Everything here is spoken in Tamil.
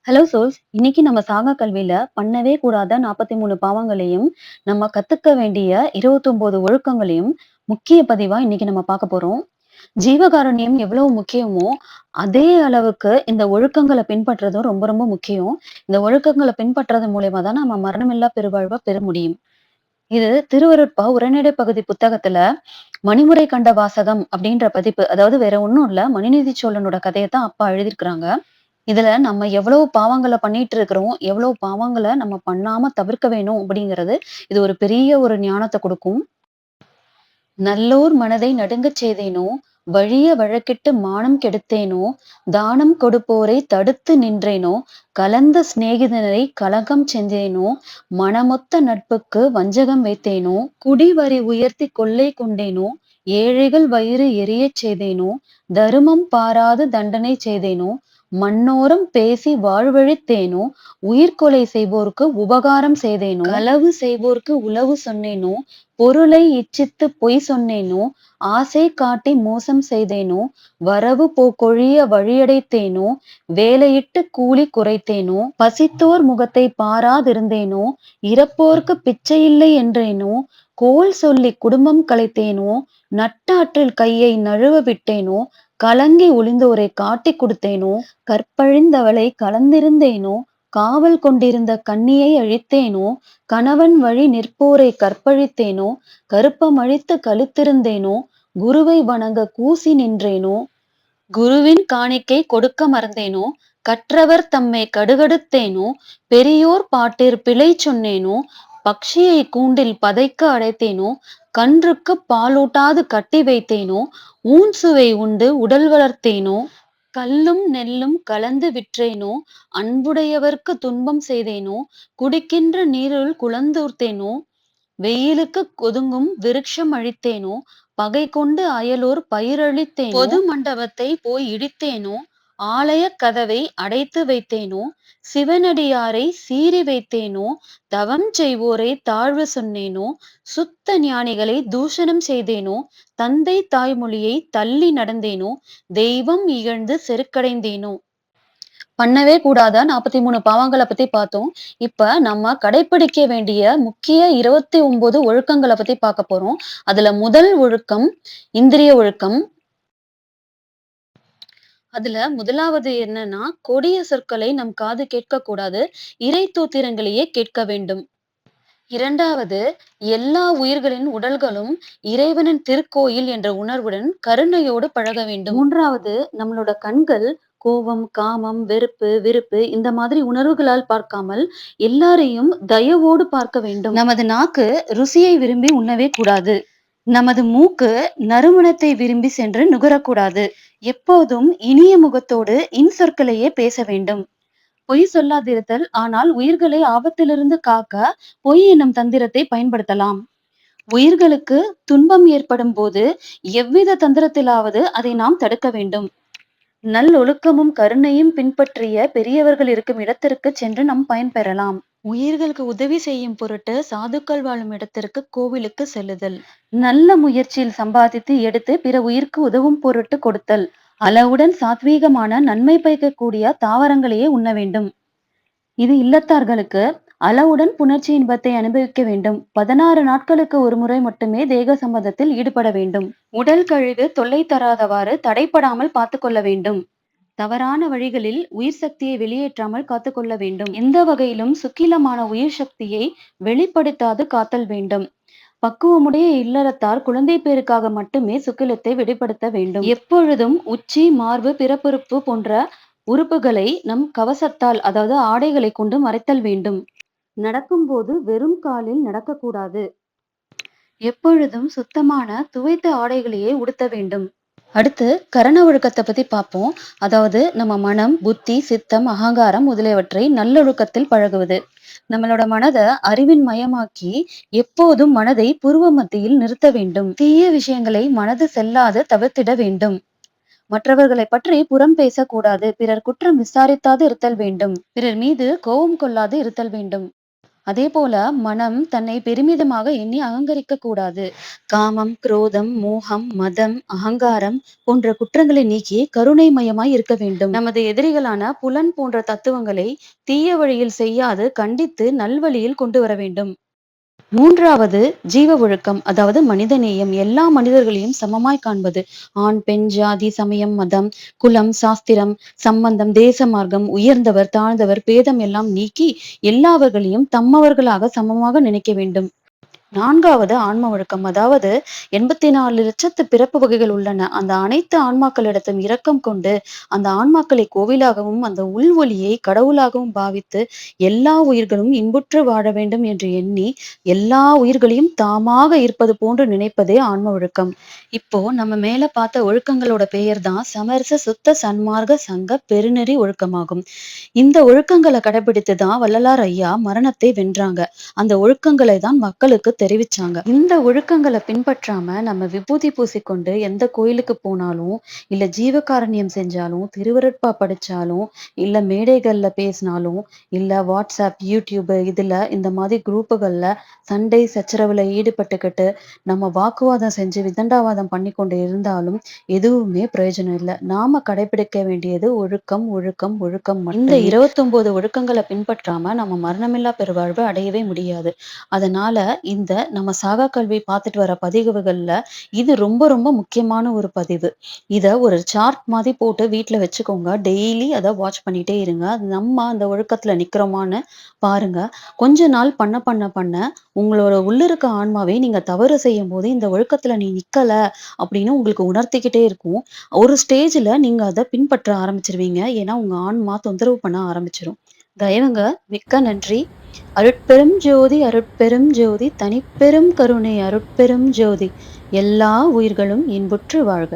Hello souls. இன்னைக்கு நம்ம சாகா கல்வியில பண்ணவே கூடாத 43 பாவங்களையும், நம்ம கத்துக்க வேண்டிய 29 ஒழுக்கங்களையும் முக்கிய பதிவா இன்னைக்கு நம்ம பார்க்க போறோம். ஜீவகாருண்யம் எவ்வளவு முக்கியமோ, அதே அளவுக்கு இந்த ஒழுக்கங்கள பின்பற்றதும் ரொம்ப ரொம்ப முக்கியம். இந்த ஒழுக்கங்கள பின்பற்றது மூலியமா தான் நம்ம மரணமில்லா பெருவாழ்வ பெற முடியும். இது திருவருட்பா உரைநடை பகுதி புத்தகத்துல மணிமுறை கண்ட வாசகம் அப்படின்ற பதிப்பு. அதாவது வேற ஒண்ணும் இல்ல. மனுநீதி சோழனோட கதைய தான் அப்பா எழுதியிருக்கிறாங்க. இதுல நம்ம எவ்வளவு பாவங்கள பண்ணிட்டு இருக்கிறோம், எவ்வளவு பாவங்கள நம்ம பண்ணாம தவிர்க்க வேணும் அப்படிங்கிறது, இது ஒரு பெரிய ஒரு ஞானத்த குடுக்கும். நல்லோர் மனதை நடுங்கச் செய்தேனோ, வலிய வழக்கிட்டு மானம் கெடுத்தேனோ, தானம் கொடுப்போரைத் தடுத்து நின்றேனோ, கலந்த சிநேகிதரைக் கலகம் செஞ்சேனோ, மனமொத்த நட்புக்கு வஞ்சகம் வைத்தேனோ, குடிவரி உயர்த்திக் கொள்ளை கொண்டேனோ, ஏழைகள் வயிறு எரியச் செய்தேனோ, தருமம் பாராது தண்டனை செய்தேனோ, மண்ணோரம் பேசி வாழ்வழித்தேனோ, உயிர்கொலை செய்வோர்க்கு உபகாரம் செய்தேனோ, களவு செய்வோர்க்கு உளவு சொன்னேனோ, பொருளை இச்சித்துப் பொய் சொன்னேனோ, ஆசை காட்டி மோசம் செய்தேனோ, வரவு போக்கொழிய வழியடைத்தேனோ, வேலையிட்டுக் கூலி குறைத்தேனோ, பசித்தோர் முகத்தைப் பாராதிருந்தேனோ, இரப்போர்க்குப் பிச்சையில்லை என்றேனோ, கோள் சொல்லிக் குடும்பம் கலைத்தேனோ, நட்டாற்றில் கையை நழுவ விட்டேனோ, கலங்கி ஒளிந்தோரைக் காட்டிக் கொடுத்தேனோ, கற்பழிந்தவளைக் கலந்திருந்தேனோ, காவல் கொண்டிருந்த கன்னியை அழித்தேனோ, கணவன் வழி நிற்போரைக் கற்பழித்தேனோ, கருப்பமழித்துக் களித்திருந்தேனோ, குருவை வணங்கக் கூசி நின்றேனோ, குருவின் காணிக்கை கொடுக்க மறந்தேனோ, கற்றவர் தம்மைக் கடுகடுத்தேனோ, பெரியோர் பாட்டிற் பிழை சொன்னேனோ, பக்ஷியைக் கூண்டில் பதைக்க அடைத்தேனோ, கன்றுக்குப் பாலூட்டாது கட்டி வைத்தேனோ, ஊன்சுவை உண்டு உடல் வளர்த்தேனோ, கல்லும் நெல்லும் கலந்து விற்றேனோ, அன்புடையவர்க்குத் துன்பம் செய்தேனோ, குடிக்கின்ற நீருள் குளந்தூர்த்தேனோ, வெயிலுக்குக் கொதுங்கும் விருட்சம் அழித்தேனோ, பகை கொண்டு அயலோர் பயிரழித்தேனோ, பொது மண்டபத்தைப் போய் இடித்தேனோ, ஆலயக் கதவை அடைத்து வைத்தேனோ, சிவனடியாரைச் சீறி வைத்தேனோ, தவம் செய்வோரைத் தாழ்வு சொன்னேனோ, சுத்த ஞானிகளைத் தூஷணம் செய்தேனோ, தந்தை தாய்மொழியைத் தள்ளி நடந்தேனோ, தெய்வம் இகழ்ந்து செருக்கடைந்தேனோ. பண்ணவே கூடாத 43 பாவங்கள பத்தி பார்த்தோம். இப்ப நம்ம கடைப்பிடிக்க வேண்டிய முக்கிய 29 ஒழுக்கங்கள பத்தி பார்க்க போறோம். அதுல முதல் ஒழுக்கம் இந்திரிய ஒழுக்கம். அதுல முதலாவது என்னன்னா, கொடிய சொற்களை நம் காது கேட்கக்கூடாது. இறை தோத்திரங்களையே கேட்க வேண்டும். 2வது, எல்லா உயிர்களின் உடல்களும் இறைவனின் திருக்கோயில் என்ற உணர்வுடன் கருணையோடு பழக வேண்டும். 3வது, நம்மளோட கண்கள் கோபம், காமம், வெறுப்பு, விருப்பு இந்த மாதிரி உணர்வுகளால் பார்க்காமல் எல்லாரையும் தயவோடு பார்க்க வேண்டும். நமது நாக்கு ருசியை விரும்பி உண்ணவே கூடாது. நமது மூக்கு நறுமணத்தை விரும்பி சென்று நுகரக்கூடாது. எப்போதும் இனிய முகத்தோடு இன்சொற்களையே பேச வேண்டும். பொய் சொல்லாதிருத்தல். ஆனால் உயிர்களை ஆபத்திலிருந்து காக்க பொய் என்னும் தந்திரத்தை பயன்படுத்தலாம். உயிர்களுக்கு துன்பம் ஏற்படும் போது எவ்வித தந்திரத்திலாவது அதை நாம் தடுக்க வேண்டும். நல்லொழுக்கமும் கருணையும் பின்பற்றிய பெரியவர்கள் இருக்கும் இடத்திற்கு சென்று நாம் பயன்பெறலாம். உயிர்களுக்கு உதவி செய்யும் பொருட்டு சாதுக்கள் வாழும் இடத்திற்கு கோவிலுக்கு செல்லுதல். நல்ல முயற்சியில் சம்பாதித்து எடுத்து பிற உயிர்க்கு உதவும் பொருட்டு கொடுத்தல். அளவுடன் சாத்வீகமான நன்மை பயக்கக்கூடிய தாவரங்களையே உண்ண வேண்டும். இது இல்லத்தார்களுக்கு அளவுடன் புணர்ச்சி இன்பத்தை அனுபவிக்க வேண்டும். 16 நாட்களுக்கு ஒரு முறை மட்டுமே தேக சம்பந்தத்தில் ஈடுபட வேண்டும். உடல் கழிவு தொல்லை தராதவாறு தடைப்படாமல் பார்த்துக்கொள்ள வேண்டும். தவறான வழிகளில் உயிர் சக்தியை வெளியேற்றாமல் காத்துக்கொள்ள வேண்டும். எந்த வகையிலும் சுக்கிலமான உயிர் சக்தியை வெளிப்படுத்தாது காத்தல் வேண்டும். பக்குவமுடைய இல்லறத்தார் குழந்தை பேருக்காக மட்டுமே சுக்கிலத்தை வெளிப்படுத்த வேண்டும். எப்பொழுதும் உச்சி, மார்பு, பிறப்புறுப்பு போன்ற உறுப்புகளை நம் கவசத்தால் அதாவது ஆடைகளை கொண்டு மறைத்தல் வேண்டும். நடக்கும்போது வெறும் காலில் நடக்கக்கூடாது. எப்பொழுதும் சுத்தமான துவைத்த ஆடைகளையே உடுத்த வேண்டும். அடுத்து கரண ஒழுக்கத்தை பத்தி பார்ப்போம். அதாவது நம்ம மனம், புத்தி, சித்தம், அகங்காரம் முதலியவற்றை நல்லொழுக்கத்தில் பழகுவது. நம்மளோட மனதை அறிவின் மயமாக்கி எப்போதும் மனதை புருவ மத்தியில் நிறுத்த வேண்டும். தீய விஷயங்களை மனது செல்லாது தவிர்த்திட வேண்டும். மற்றவர்களை பற்றி புறம் பேசக்கூடாது. பிறர் குற்றம் விசாரித்தாது இருத்தல் வேண்டும். பிறர் மீது கோபம் கொள்ளாது இருத்தல் வேண்டும். அதேபோல மனம் தன்னை பெருமிதமாக எண்ணி அகங்கரிக்க கூடாது. காமம், குரோதம், மோகம், மதம், அகங்காரம் போன்ற குற்றங்களை நீக்கி கருணைமயமாய் இருக்க வேண்டும். நமது எதிரிகளான புலன் போன்ற தத்துவங்களை தீய வழியில் செய்யாது கண்டித்து நல்வழியில் கொண்டு வர வேண்டும். 3வது ஜீவ ஒழுக்கம். அதாவது மனிதநேயம். எல்லா மனிதர்களையும் சமமாய் காண்பது. ஆண், பெண், ஜாதி, சமயம், மதம், குலம், சாஸ்திரம், சம்பந்தம், தேச மார்க்கம், உயர்ந்தவர், தாழ்ந்தவர், பேதம் எல்லாம் நீக்கி எல்லாவர்களையும் தம்மவர்களாக சமமாக நினைக்க வேண்டும். 4வது ஆன்ம ஒழுக்கம். அதாவது 84 லட்சத்து பிறப்பு வகைகள் உள்ளன. அந்த அனைத்து ஆன்மாக்களிடத்தும் இரக்கம் கொண்டு, அந்த ஆன்மாக்களை கோவிலாகவும், அந்த உள் ஒளியை கடவுளாகவும் பாவித்து, எல்லா உயிர்களும் இன்புற்று வாழ வேண்டும் என்று எண்ணி, எல்லா உயிர்களையும் தாமாக இருப்பது போன்று நினைப்பதே ஆன்ம ஒழுக்கம். இப்போ நம்ம மேல பார்த்த ஒழுக்கங்களோட பெயர் தான் சமரச சுத்த சன்மார்க்க சங்க பெருநெறி ஒழுக்கமாகும். இந்த ஒழுக்கங்களை கடைபிடித்து தான் வள்ளலார் ஐயா மரணத்தை வென்றாங்க. அந்த ஒழுக்கங்களை தான் மக்களுக்கு தெரிவிச்சாங்க. இந்த ஒழுக்கங்களை பின்பற்றாம நம்ம விபூதி பூசிக்கொண்டு எந்த கோயிலுக்கு போனாலும், இல்ல ஜீவகாருண்யம் செஞ்சாலும், திருவருட்பா படிச்சாலும், இல்ல மேடைகள்ல பேசினாலும், இல்ல வாட்ஸ்அப், யூடியூப் இதுல இந்த மாதிரி குரூப்புகள்ல சண்டை சச்சரவுல ஈடுபட்டுக்கிட்டு நம்ம வாக்குவாதம் செஞ்சு விதண்டாவாதம் பண்ணி கொண்டு இருந்தாலும் எதுவுமே பிரயோஜனம் இல்லை. நாம கடைபிடிக்க வேண்டியது ஒழுக்கம், ஒழுக்கம், ஒழுக்கம் மட்டுமே. இந்த 29 ஒழுக்கங்களை பின்பற்றாம நம்ம மரணமில்லா பெருவாழ்வு அடையவே முடியாது. அதனால இந்த நம்ம சாகா கல்வி பார்த்துட்டு வர பதிவுகள்ல இது ரொம்ப ரொம்ப முக்கியமான ஒரு பதிவு. இத ஒரு சார்ட் மாதிரி போட்டு வீட்ல வச்சுக்கோங்க. டெய்லி அத வாட்ச் பண்ணிட்டே இருங்க. நம்ம அந்த ஒழுக்கத்துல நிக்கிறோமான்னு பாருங்க. கொஞ்ச நாள் பண்ண பண்ண பண்ண உங்களோட உள்ளிருக்க ஆன்மாவே நீங்க தவறு செய்யும்போது இந்த ஒழுக்கத்துல நீ நிக்கல அப்படின்னு உங்களுக்கு உணர்த்திக்கிட்டே இருக்கும். ஒரு ஸ்டேஜ்ல நீங்க அத பின்பற்ற ஆரம்பிச்சிருவீங்க. ஏன்னா உங்க ஆன்மா தொந்தரவு பண்ண ஆரம்பிச்சிரும். தயவுங்க. மிக்க நன்றி. அருட்பெரும் ஜோதி அருட்பெரும் ஜோதி தனிப்பெரும் கருணை அருட்பெரும் ஜோதி. எல்லா உயிர்களும் இன்புற்று வாழ்க.